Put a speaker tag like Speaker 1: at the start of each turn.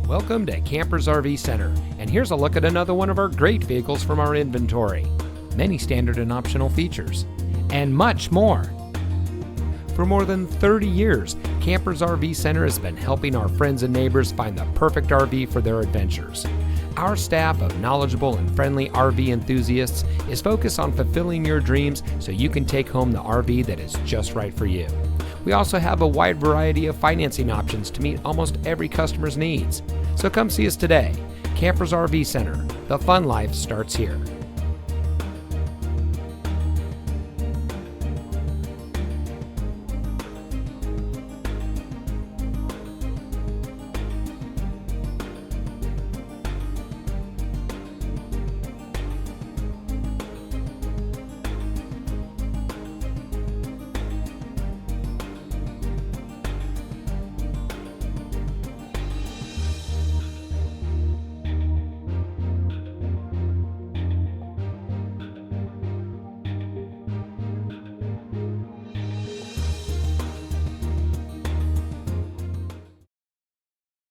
Speaker 1: Welcome to Campers RV Center, and here's a look at another one of our great vehicles from our inventory. Many standard and optional features, and much more. For more than 30 years, Campers RV Center has been helping our friends and neighbors find the perfect RV for their adventures. Our staff of knowledgeable and friendly RV enthusiasts is focused on fulfilling your dreams so you can take home the RV that is just right for you. We also have a wide variety of financing options to meet almost every customer's needs. So come see us today. Campers RV Center. The fun life starts here.